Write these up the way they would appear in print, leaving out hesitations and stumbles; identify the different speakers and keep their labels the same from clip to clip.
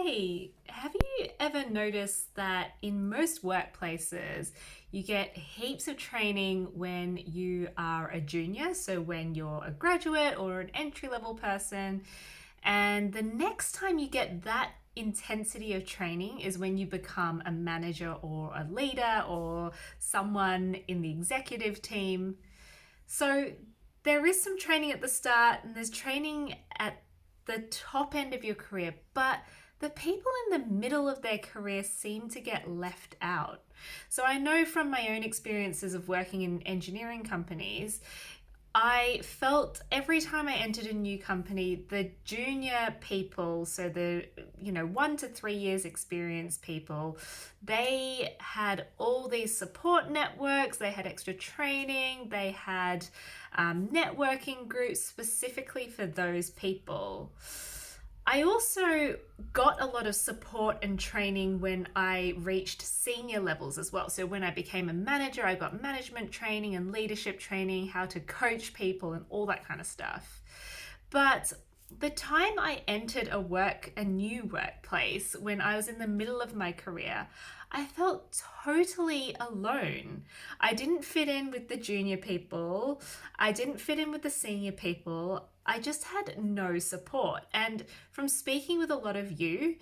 Speaker 1: Hey, have you ever noticed that in most workplaces you get heaps of training when you are a junior? So, when you're a graduate or an entry level person, and the next time you get that intensity of training is when you become a manager or a leader or someone in the executive team. So there is some training at the start and there's training at the top end of your career, but the people in the middle of their career seem to get left out. So I know from my own experiences of working in engineering companies, I felt every time I entered a new company, the junior people, so the 1 to 3 years experience people, they had all these support networks, they had extra training, they had networking groups specifically for those people. I also got a lot of support and training when I reached senior levels as well. So when I became a manager, I got management training and leadership training, how to coach people and all that kind of stuff. But the time I entered a new workplace, when I was in the middle of my career, I felt totally alone. I didn't fit in with the junior people. I didn't fit in with the senior people. I just had no support. And from speaking with a lot of you,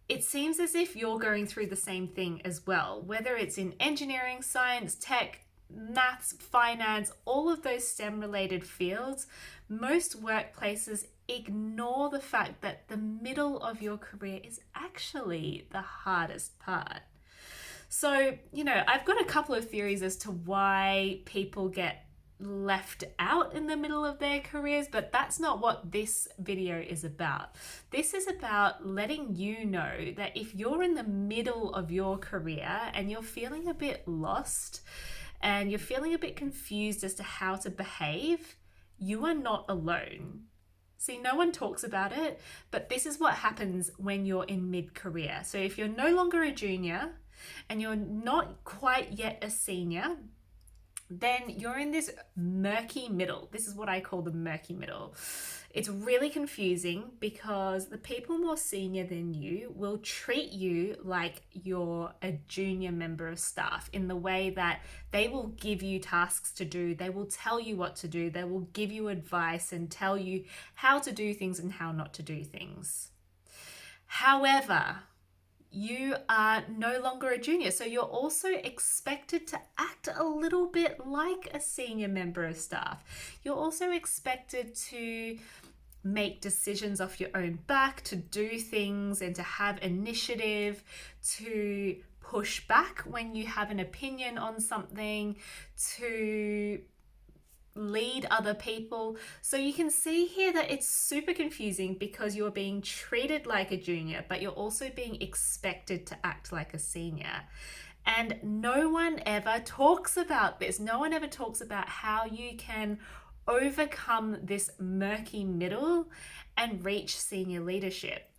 Speaker 1: it seems as if you're going through the same thing as well, whether it's in engineering, science, tech, maths, finance, all of those STEM related fields. Most workplaces ignore the fact that the middle of your career is actually the hardest part. So, I've got a couple of theories as to why people get left out in the middle of their careers, but that's not what this video is about. This is about letting you know that if you're in the middle of your career and you're feeling a bit lost and you're feeling a bit confused as to how to behave, you are not alone. See, no one talks about it, but this is what happens when you're in mid-career. So if you're no longer a junior and you're not quite yet a senior, then you're in this murky middle. This is what I call the murky middle. It's really confusing because the people more senior than you will treat you like you're a junior member of staff in the way that they will give you tasks to do. They will tell you what to do. They will give you advice and tell you how to do things and how not to do things. However, you are no longer a junior. So you're also expected to act a little bit like a senior member of staff. You're also expected to make decisions off your own back, to do things and to have initiative, to push back when you have an opinion on something, to lead other people. So you can see here that it's super confusing because you're being treated like a junior, but you're also being expected to act like a senior. And no one ever talks about this. No one ever talks about how you can overcome this murky middle and reach senior leadership.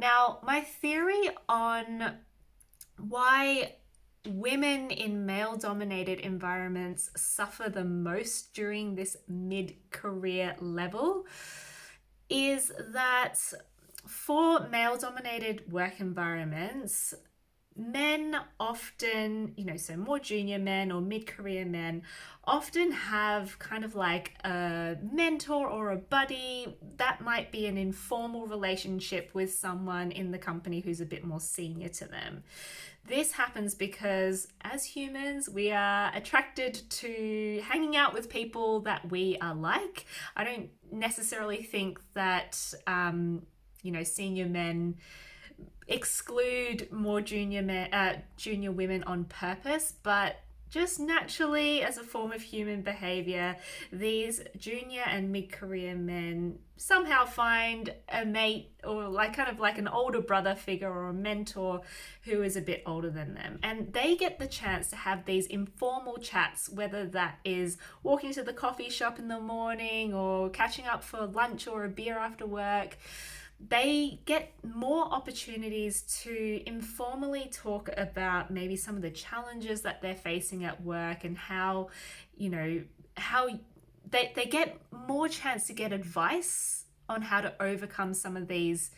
Speaker 1: Now, my theory on why women in male-dominated environments suffer the most during this mid-career level is that for male-dominated work environments, men often, so more junior men or mid-career men often have kind of like a mentor or a buddy. That might be an informal relationship with someone in the company who's a bit more senior to them. This happens because as humans, we are attracted to hanging out with people that we are like. I don't necessarily think that, senior men exclude more junior women on purpose, but just naturally as a form of human behavior, these junior and mid-career men somehow find a mate or like an older brother figure or a mentor who is a bit older than them. And they get the chance to have these informal chats, whether that is walking to the coffee shop in the morning or catching up for lunch or a beer after work. They get more opportunities to informally talk about maybe some of the challenges that they're facing at work and how they get more chance to get advice on how to overcome some of these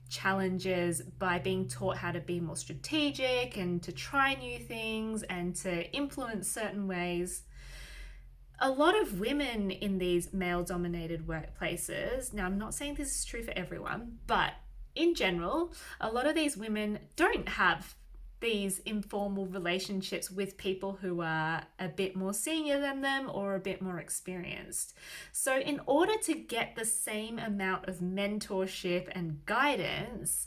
Speaker 1: challenges by being taught how to be more strategic and to try new things and to influence certain ways. A lot of women in these male dominated workplaces, now I'm not saying this is true for everyone, but in general, a lot of these women don't have these informal relationships with people who are a bit more senior than them or a bit more experienced. So, in order to get the same amount of mentorship and guidance,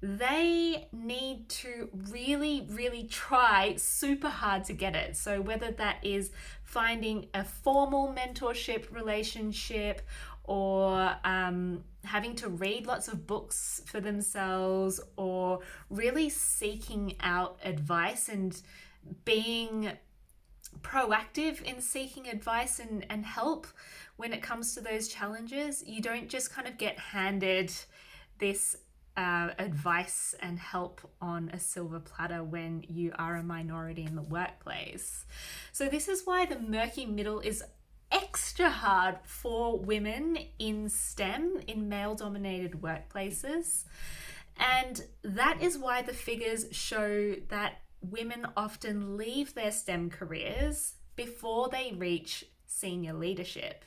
Speaker 1: they need to really, really try super hard to get it. So, whether that is finding a formal mentorship relationship or having to read lots of books for themselves, or really seeking out advice and being proactive in seeking advice and help when it comes to those challenges. You don't just kind of get handed this advice and help on a silver platter when you are a minority in the workplace. So this is why the murky middle is extra hard for women in STEM, in male dominated workplaces. And that is why the figures show that women often leave their STEM careers before they reach senior leadership.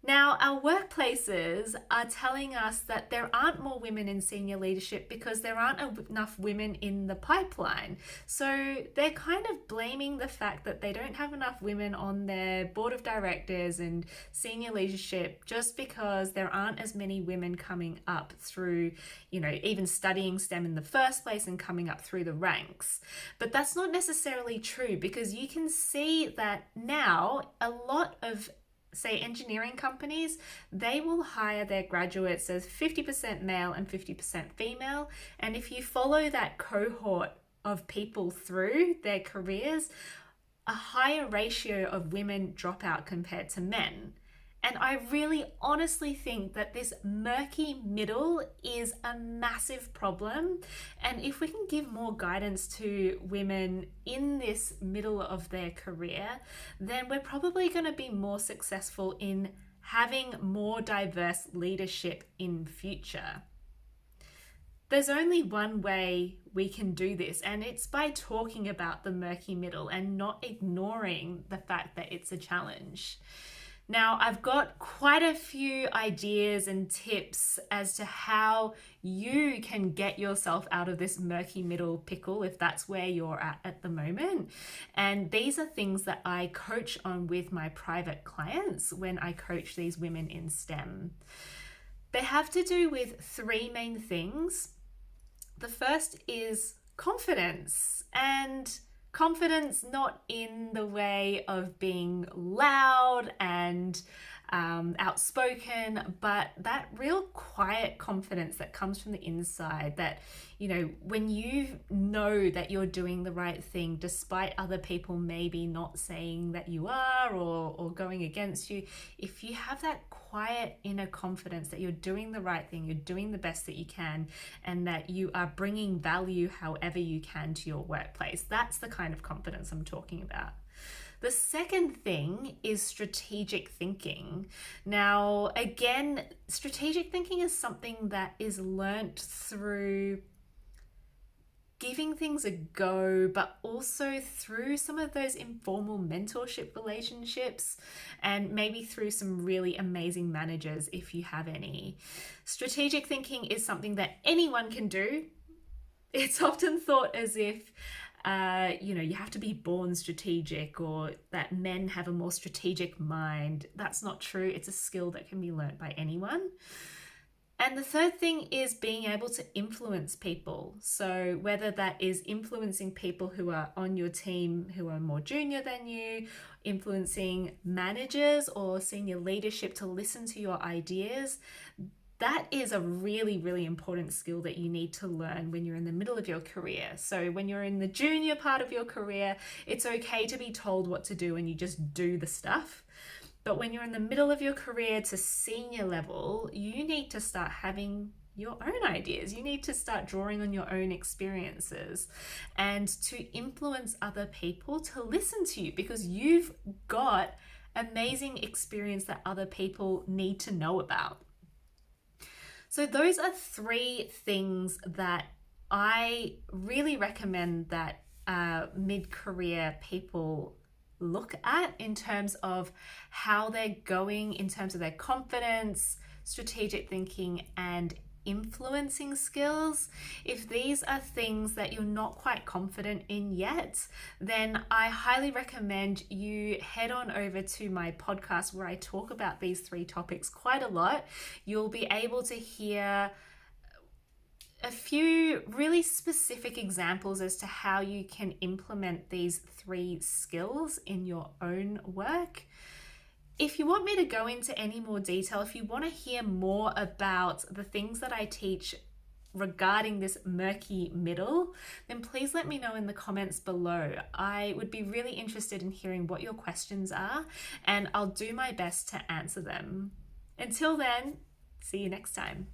Speaker 1: Now, our workplaces are telling us that there aren't more women in senior leadership because there aren't enough women in the pipeline. So they're kind of blaming the fact that they don't have enough women on their board of directors and senior leadership just because there aren't as many women coming up through, even studying STEM in the first place and coming up through the ranks. But that's not necessarily true, because you can see that now a lot of engineering companies, they will hire their graduates as 50% male and 50% female. And if you follow that cohort of people through their careers, a higher ratio of women drop out compared to men. And I really honestly think that this murky middle is a massive problem. And if we can give more guidance to women in this middle of their career, then we're probably going to be more successful in having more diverse leadership in future. There's only one way we can do this, and it's by talking about the murky middle and not ignoring the fact that it's a challenge. Now, I've got quite a few ideas and tips as to how you can get yourself out of this murky middle pickle if that's where you're at the moment. And these are things that I coach on with my private clients when I coach these women in STEM. They have to do with three main things. The first is confidence, and confidence not in the way of being loud and outspoken, but that real quiet confidence that comes from the inside, that when you know that you're doing the right thing despite other people maybe not saying that you are or going against you. If you have that quiet inner confidence that you're doing the right thing, you're doing the best that you can, and that you are bringing value however you can to your workplace, that's the kind of confidence I'm talking about. The second thing is strategic thinking. Now, again, strategic thinking is something that is learnt through giving things a go, but also through some of those informal mentorship relationships, and maybe through some really amazing managers if you have any. Strategic thinking is something that anyone can do. It's often thought as if you have to be born strategic, or that men have a more strategic mind. That's not true. It's a skill that can be learnt by anyone. And the third thing is being able to influence people. So whether that is influencing people who are on your team who are more junior than you, influencing managers or senior leadership to listen to your ideas, that is a really, really important skill that you need to learn when you're in the middle of your career. So when you're in the junior part of your career, it's okay to be told what to do and you just do the stuff. But when you're in the middle of your career to senior level, you need to start having your own ideas. You need to start drawing on your own experiences and to influence other people to listen to you, because you've got amazing experience that other people need to know about. So those are three things that I really recommend that mid-career people look at in terms of how they're going, in terms of their confidence, strategic thinking, and influencing skills. If these are things that you're not quite confident in yet, then I highly recommend you head on over to my podcast where I talk about these three topics quite a lot. You'll be able to hear a few really specific examples as to how you can implement these three skills in your own work. If you want me to go into any more detail, if you want to hear more about the things that I teach regarding this murky middle, then please let me know in the comments below. I would be really interested in hearing what your questions are, and I'll do my best to answer them. Until then, see you next time.